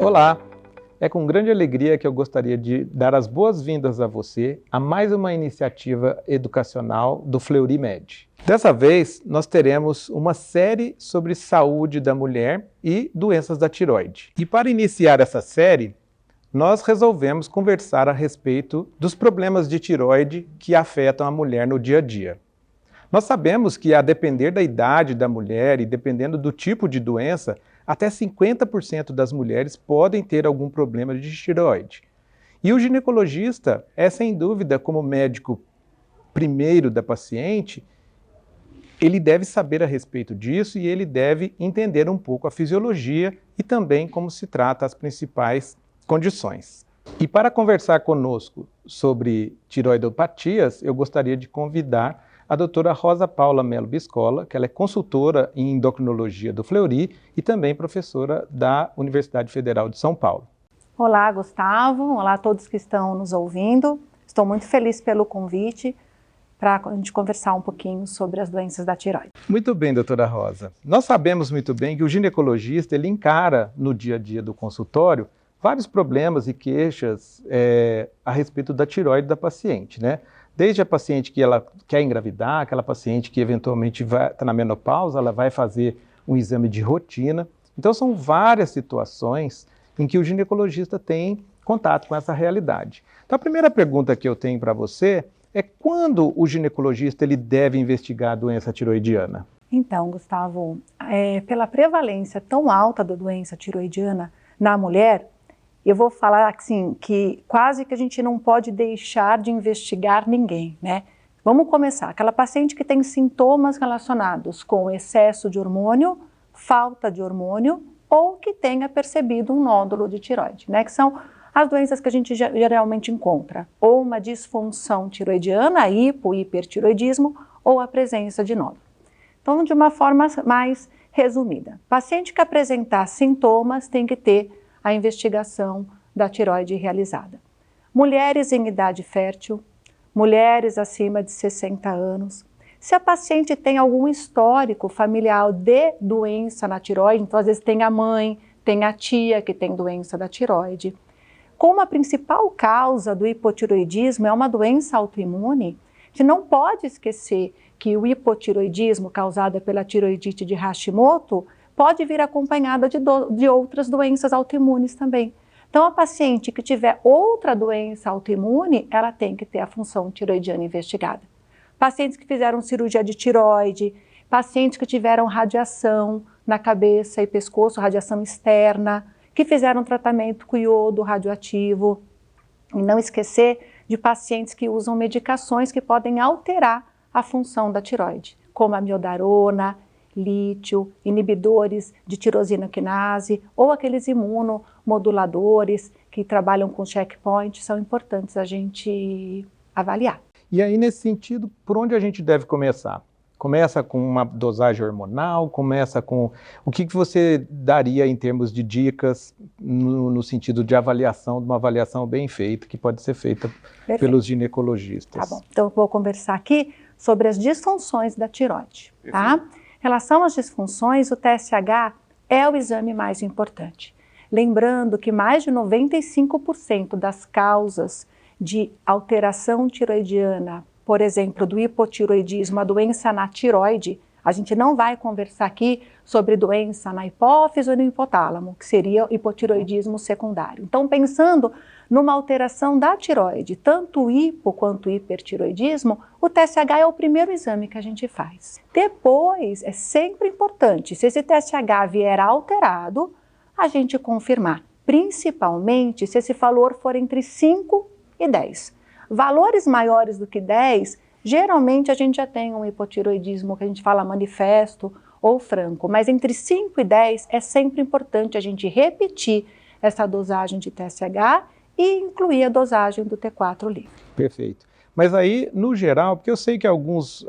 Olá! É com grande alegria que eu gostaria de dar as boas-vindas a você a mais uma iniciativa educacional do Fleury Med. Dessa vez, nós teremos uma série sobre saúde da mulher e doenças da tireoide. E para iniciar essa série, nós resolvemos conversar a respeito dos problemas de tireoide que afetam a mulher no dia a dia. Nós sabemos que, a depender da idade da mulher e dependendo do tipo de doença, até 50% das mulheres podem ter algum problema de tireoide. E o ginecologista é, sem dúvida, como médico primeiro da paciente, ele deve saber a respeito disso e ele deve entender um pouco a fisiologia e também como se trata as principais condições. E para conversar conosco sobre tireoidopatias, eu gostaria de convidar a doutora Rosa Paula Mello Biscola, que ela é consultora em endocrinologia do Fleury e também professora da Universidade Federal de São Paulo. Olá, Gustavo. Olá a todos que estão nos ouvindo. Estou muito feliz pelo convite para a gente conversar um pouquinho sobre as doenças da tireoide. Muito bem, doutora Rosa. Nós sabemos muito bem que o ginecologista ele encara no dia a dia do consultório vários problemas e queixas a respeito da tireoide da paciente, né? Desde a paciente que ela quer engravidar, aquela paciente que eventualmente está na menopausa, ela vai fazer um exame de rotina. Então são várias situações em que o ginecologista tem contato com essa realidade. Então a primeira pergunta que eu tenho para você é quando o ginecologista ele deve investigar a doença tireoidiana? Então, Gustavo, pela prevalência tão alta da doença tireoidiana na mulher, eu vou falar assim, que quase que a gente não pode deixar de investigar ninguém, né? Vamos começar. Aquela paciente que tem sintomas relacionados com excesso de hormônio, falta de hormônio ou que tenha percebido um nódulo de tireoide, né? Que são as doenças que a gente geralmente encontra. Ou uma disfunção tireoidiana, hipertireoidismo, ou a presença de nódulo. Então, de uma forma mais resumida. Paciente que apresentar sintomas tem que ter a investigação da tireoide realizada. Mulheres em idade fértil, mulheres acima de 60 anos. Se a paciente tem algum histórico familiar de doença na tireoide, então às vezes tem a mãe, tem a tia que tem doença da tireoide. Como a principal causa do hipotireoidismo é uma doença autoimune, a gente não pode esquecer que o hipotireoidismo causado pela tireoidite de Hashimoto pode vir acompanhada de outras doenças autoimunes também. Então, a paciente que tiver outra doença autoimune, ela tem que ter a função tireoidiana investigada. Pacientes que fizeram cirurgia de tireoide, pacientes que tiveram radiação na cabeça e pescoço, radiação externa, que fizeram tratamento com iodo radioativo. E não esquecer de pacientes que usam medicações que podem alterar a função da tireoide, como a amiodarona, lítio, inibidores de tirosina quinase ou aqueles imunomoduladores que trabalham com checkpoint, são importantes a gente avaliar. E aí, nesse sentido, por onde a gente deve começar? Começa com uma dosagem hormonal? Começa com... O que você daria em termos de dicas no sentido de avaliação, de uma avaliação bem feita, que pode ser feita pelos ginecologistas? Tá bom, então eu vou conversar aqui sobre as disfunções da tireoide, tá? Em relação às disfunções, o TSH é o exame mais importante. Lembrando que mais de 95% das causas de alteração tireoidiana, por exemplo, do hipotireoidismo, a doença na tireoide, a gente não vai conversar aqui sobre doença na hipófise ou no hipotálamo, que seria o hipotireoidismo secundário. Então, pensando numa alteração da tireoide, tanto o hipo quanto o hipertireoidismo, o TSH é o primeiro exame que a gente faz. Depois, é sempre importante, se esse TSH vier alterado, a gente confirmar, principalmente se esse valor for entre 5 e 10. Valores maiores do que 10, geralmente a gente já tem um hipotireoidismo que a gente fala manifesto ou franco, mas entre 5 e 10 é sempre importante a gente repetir essa dosagem de TSH e incluir a dosagem do T4 livre. Perfeito. Mas aí, no geral, porque eu sei que alguns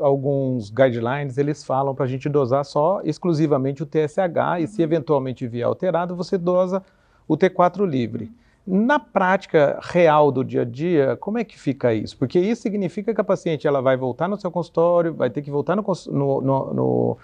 guidelines, eles falam para a gente dosar só exclusivamente o TSH e se eventualmente vier alterado, você dosa o T4 livre. Na prática real do dia a dia, como é que fica isso? Porque isso significa que a paciente ela vai voltar no seu consultório, vai ter que voltar no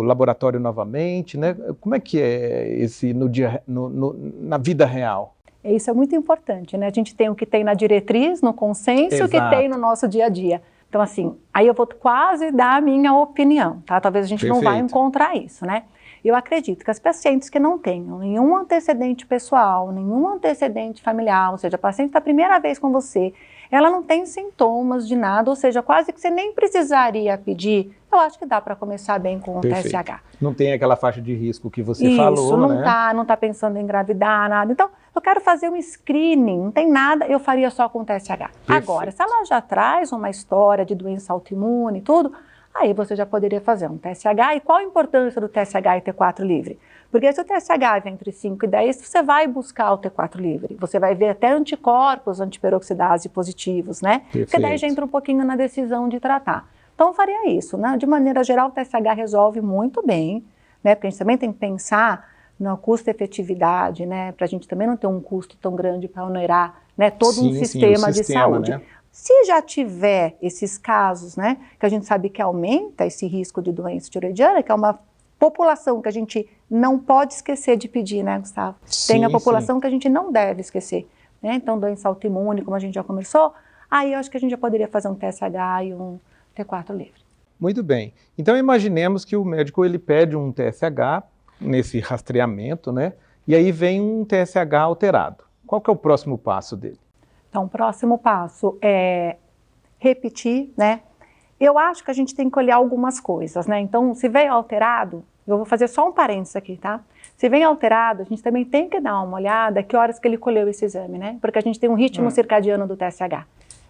laboratório novamente, né? Como é que é esse na vida real? Isso é muito importante, né? A gente tem o que tem na diretriz, no consenso, e o que tem no nosso dia a dia. Então, assim, aí eu vou quase dar a minha opinião, tá? Talvez a gente não vai encontrar isso, né? Eu acredito que as pacientes que não tenham nenhum antecedente pessoal, nenhum antecedente familiar, ou seja, a paciente está a primeira vez com você, ela não tem sintomas de nada, ou seja, quase que você nem precisaria pedir, eu acho que dá para começar bem com o TSH. Não tem aquela faixa de risco que você falou, né? Isso, não tá pensando em engravidar, nada. Então, eu quero fazer um screening, não tem nada, eu faria só com o TSH. Perfeito. Agora, se ela já traz uma história de doença autoimune e tudo, aí você já poderia fazer um TSH. E qual a importância do TSH e T4 livre? Porque se o TSH vem entre 5 e 10, você vai buscar o T4 livre. Você vai ver até anticorpos antiperoxidase positivos, né? Perfeito. Porque daí já entra um pouquinho na decisão de tratar. Então, eu faria isso, né? De maneira geral, o TSH resolve muito bem, né? Porque a gente também tem que pensar no custo-efetividade, né? Para a gente também não ter um custo tão grande para onerar, né? Todo um sistema de saúde. Né? Se já tiver esses casos, né? Que a gente sabe que aumenta esse risco de doença tiroidiana, que é uma população que a gente não pode esquecer de pedir, né, Gustavo? Tem a população que a gente não deve esquecer, né? Então, doença autoimune, como a gente já conversou, aí eu acho que a gente já poderia fazer um TSH e um T4 livre. Muito bem. Então, imaginemos que o médico ele pede um TSH nesse rastreamento, né? E aí vem um TSH alterado. Qual que é o próximo passo dele? Então, o próximo passo é repetir, né? Eu acho que a gente tem que olhar algumas coisas, né? Então, se veio alterado, eu vou fazer só um parênteses aqui, tá? Se vem alterado, a gente também tem que dar uma olhada que horas que ele colheu esse exame, né? Porque a gente tem um ritmo circadiano do TSH.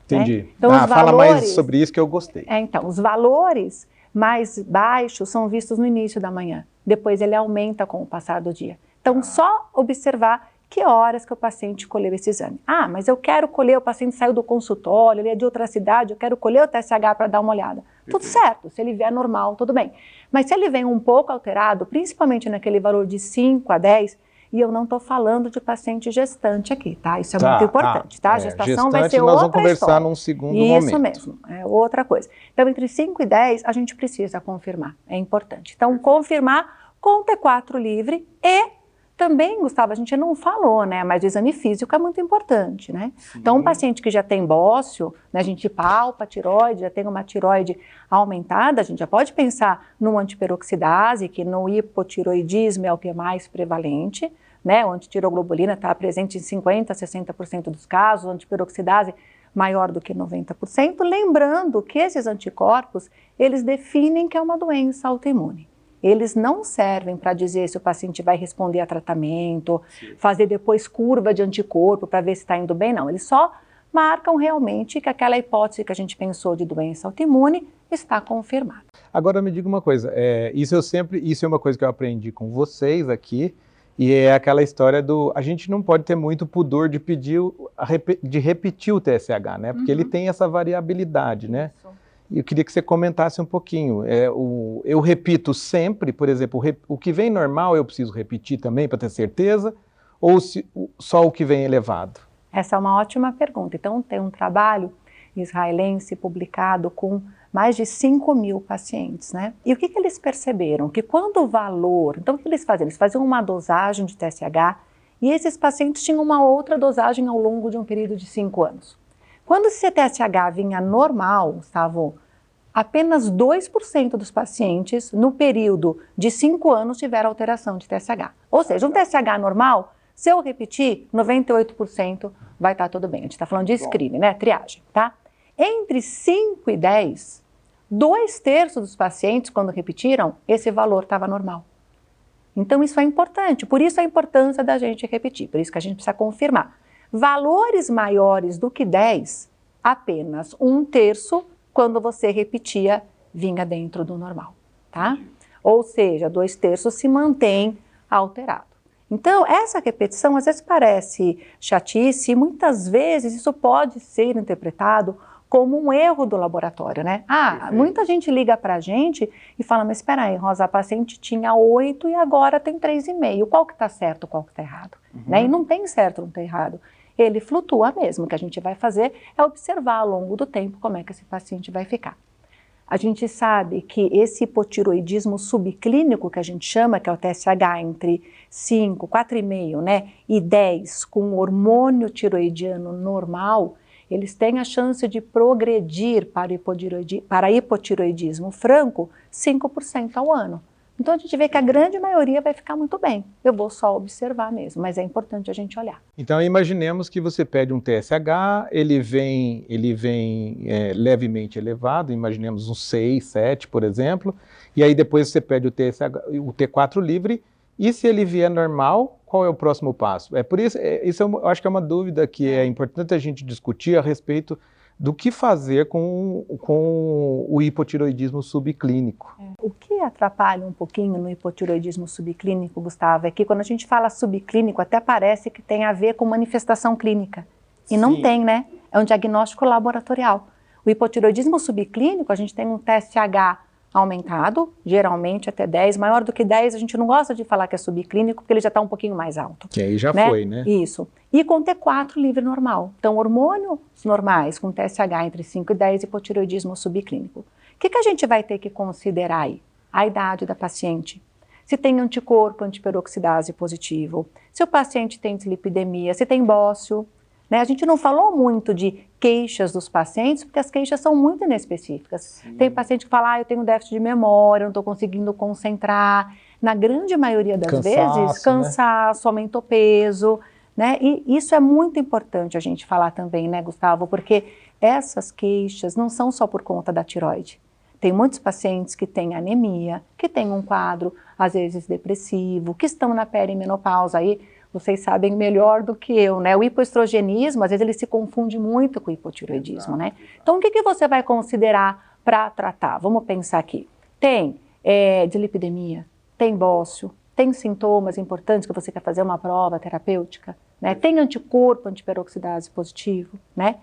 Entendi. Né? Então, os valores, fala mais sobre isso que eu gostei. Então, os valores mais baixos são vistos no início da manhã. Depois ele aumenta com o passar do dia. Então, só observar que horas que o paciente colheu esse exame. Ah, mas eu quero colher, o paciente saiu do consultório, ele é de outra cidade, eu quero colher o TSH para dar uma olhada. Tudo certo, se ele vier normal, tudo bem. Mas se ele vem um pouco alterado, principalmente naquele valor de 5 a 10, e eu não estou falando de paciente gestante aqui, tá? Isso é muito importante, tá? A gestação vai ser outra história. Nós vamos conversar num segundo momento. Isso mesmo, é outra coisa. Então, entre 5 e 10, a gente precisa confirmar, é importante. Então, confirmar com T4 livre e também, Gustavo, a gente não falou, né? Mas o exame físico é muito importante, né? Sim. Então, um paciente que já tem bócio, né, a gente palpa a tireoide, já tem uma tireoide aumentada, a gente já pode pensar no antiperoxidase, que no hipotiroidismo é o que é mais prevalente, né? O antitiroglobulina está presente em 50% a 60% dos casos, o antiperoxidase maior do que 90%, lembrando que esses anticorpos, eles definem que é uma doença autoimune. Eles não servem para dizer se o paciente vai responder a tratamento, fazer depois curva de anticorpo para ver se está indo bem, não. Eles só marcam realmente que aquela hipótese que a gente pensou de doença autoimune está confirmada. Agora me diga uma coisa, isso é uma coisa que eu aprendi com vocês aqui, e é aquela história a gente não pode ter muito pudor de de repetir o TSH, né? Porque ele tem essa variabilidade, né? Isso. Eu queria que você comentasse um pouquinho. Eu repito sempre, por exemplo, o que vem normal eu preciso repetir também para ter certeza, ou só o que vem elevado? Essa é uma ótima pergunta. Então, tem um trabalho israelense publicado com mais de 5.000 pacientes, né? E o que eles perceberam? Que quando o valor... Então, o que eles faziam? Eles faziam uma dosagem de TSH e esses pacientes tinham uma outra dosagem ao longo de um período de 5 anos. Quando esse TSH vinha normal, Gustavo, apenas 2% dos pacientes no período de 5 anos tiveram alteração de TSH. Ou seja, um TSH normal, se eu repetir, 98% vai estar tudo bem. A gente está falando de screening, né? Triagem, tá? Entre 5 e 10, 2/3 dos pacientes, quando repetiram, esse valor estava normal. Então, isso é importante. Por isso a importância da gente repetir. Por isso que a gente precisa confirmar. Valores maiores do que 10, apenas 1/3, quando você repetia, vinha dentro do normal, tá? Ou seja, 2/3 se mantém alterado. Então, essa repetição às vezes parece chatice e muitas vezes isso pode ser interpretado como um erro do laboratório, né? Muita gente liga para a gente e fala, mas espera aí, Rosa, a paciente tinha 8 e agora tem 3,5. Qual que está certo, qual que está errado? Né? E não tem certo, não tem errado. Ele flutua mesmo. O que a gente vai fazer é observar ao longo do tempo como é que esse paciente vai ficar. A gente sabe que esse hipotiroidismo subclínico, que a gente chama, que é o TSH entre 5, 4,5, né, e 10, com hormônio tiroidiano normal, eles têm a chance de progredir para hipotiroidismo franco 5% ao ano. Então a gente vê que a grande maioria vai ficar muito bem. Eu vou só observar mesmo, mas é importante a gente olhar. Então imaginemos que você pede um TSH, ele vem levemente elevado, imaginemos um 6, 7, por exemplo, e aí depois você pede o T4 livre, e se ele vier normal, qual é o próximo passo? Por isso, eu acho que é uma dúvida que é importante a gente discutir a respeito do que fazer com o hipotiroidismo subclínico. O que atrapalha um pouquinho no hipotiroidismo subclínico, Gustavo, é que quando a gente fala subclínico, até parece que tem a ver com manifestação clínica. E não tem, né? É um diagnóstico laboratorial. O hipotiroidismo subclínico, a gente tem um TSH aumentado, geralmente até 10, maior do que 10, a gente não gosta de falar que é subclínico, porque ele já está um pouquinho mais alto. Que aí já foi, né? Isso. E com T4 livre normal. Então, hormônios normais com TSH entre 5 e 10, hipotiroidismo subclínico. O que a gente vai ter que considerar aí? A idade da paciente. Se tem anticorpo antiperoxidase positivo, se o paciente tem dislipidemia, se tem bócio. Né? A gente não falou muito de queixas dos pacientes, porque as queixas são muito inespecíficas. Sim. Tem paciente que fala, eu tenho déficit de memória, não estou conseguindo concentrar. Na grande maioria das vezes, cansaço, né? Aumentou peso, né? E isso é muito importante a gente falar também, né, Gustavo? Porque essas queixas não são só por conta da tireoide. Tem muitos pacientes que têm anemia, que têm um quadro, às vezes, depressivo, que estão na perimenopausa aí. Vocês sabem melhor do que eu, né? O hipoestrogenismo, às vezes ele se confunde muito com o hipotireoidismo, né? Então, o que você vai considerar para tratar? Vamos pensar aqui. Tem dislipidemia, tem bócio, tem sintomas importantes que você quer fazer uma prova terapêutica, né? Tem anticorpo antiperoxidase positivo, né?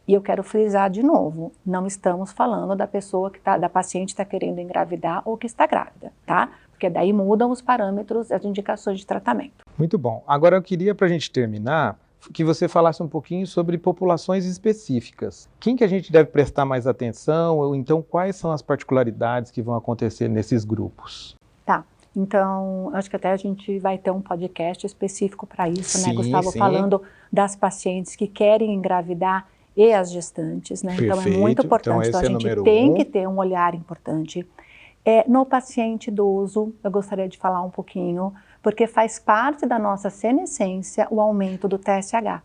E eu quero frisar de novo, não estamos falando da pessoa da paciente que está querendo engravidar ou que está grávida, tá? Porque daí mudam os parâmetros, as indicações de tratamento. Muito bom. Agora eu queria, para a gente terminar, que você falasse um pouquinho sobre populações específicas. Quem que a gente deve prestar mais atenção, ou então quais são as particularidades que vão acontecer nesses grupos? Tá. Então, acho que até a gente vai ter um podcast específico para isso, sim, né, Gustavo? Sim. Falando das pacientes que querem engravidar e as gestantes, né? Perfeito. Então é muito importante. Então a gente tem que ter um olhar importante. No paciente idoso, eu gostaria de falar um pouquinho, porque faz parte da nossa senescência o aumento do TSH.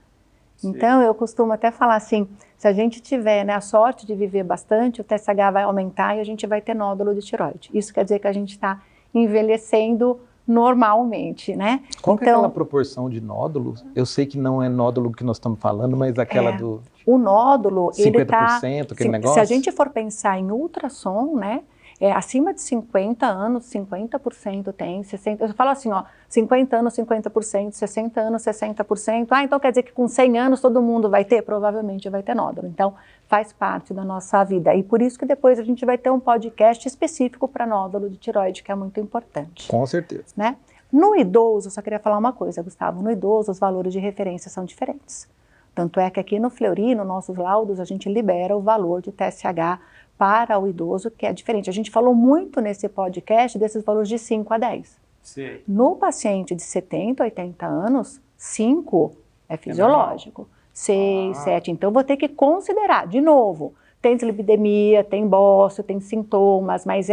Sim. Então eu costumo até falar assim, se a gente tiver, né, a sorte de viver bastante, o TSH vai aumentar e a gente vai ter nódulo de tireoide. Isso quer dizer que a gente está envelhecendo normalmente, né? Qual que é aquela proporção de nódulos? Eu sei que não é nódulo que nós estamos falando, mas aquela do... O nódulo, 50%, ele tá... aquele negócio? Se a gente for pensar em ultrassom, né? Acima de 50 anos, 50% tem, 60%, eu falo assim, ó, 50 anos, 50%, 60 anos, 60%, então quer dizer que com 100 anos todo mundo vai ter? Provavelmente vai ter nódulo, então faz parte da nossa vida, e por isso que depois a gente vai ter um podcast específico para nódulo de tireoide, que é muito importante. Com certeza. Né? No idoso, eu só queria falar uma coisa, Gustavo, no idoso os valores de referência são diferentes, tanto é que aqui no Fleury, nos nossos laudos, a gente libera o valor de TSH para o idoso, que é diferente. A gente falou muito nesse podcast desses valores de 5 a 10. Sim. No paciente de 70, 80 anos, 5 é fisiológico. 6, 7, então vou ter que considerar, de novo, tem dislipidemia, tem bócio, tem sintomas, mas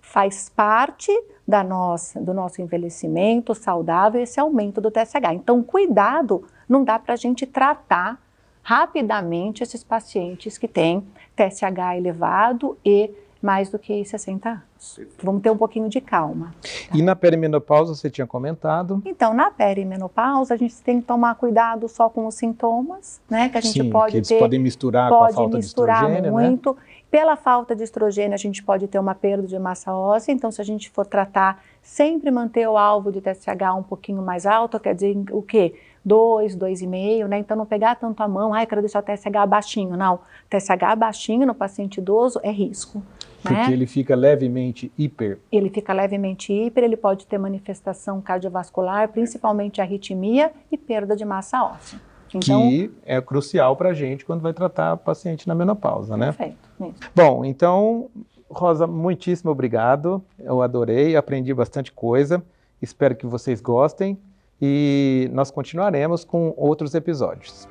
faz parte do nosso envelhecimento saudável esse aumento do TSH. Então, cuidado, não dá para a gente tratar rapidamente esses pacientes que têm TSH elevado e mais do que 60 anos. Vamos ter um pouquinho de calma. Tá? E na perimenopausa, você tinha comentado? Então, na perimenopausa, a gente tem que tomar cuidado só com os sintomas, né? Que a gente pode que eles ter... podem misturar com a falta de estrogênio, muito. Né? Pela falta de estrogênio, a gente pode ter uma perda de massa óssea. Então, se a gente for tratar, sempre manter o alvo de TSH um pouquinho mais alto, quer dizer o quê? 2, 2,5, né? Então não pegar tanto a mão, quero deixar o TSH baixinho. Não, TSH baixinho no paciente idoso é risco. Porque né? ele fica levemente hiper. Ele fica levemente hiper, ele pode ter manifestação cardiovascular, principalmente arritmia e perda de massa óssea. Então, que é crucial para a gente quando vai tratar paciente na menopausa, né? Perfeito. Isso. Bom, então, Rosa, muitíssimo obrigado. Eu adorei, aprendi bastante coisa. Espero que vocês gostem e nós continuaremos com outros episódios.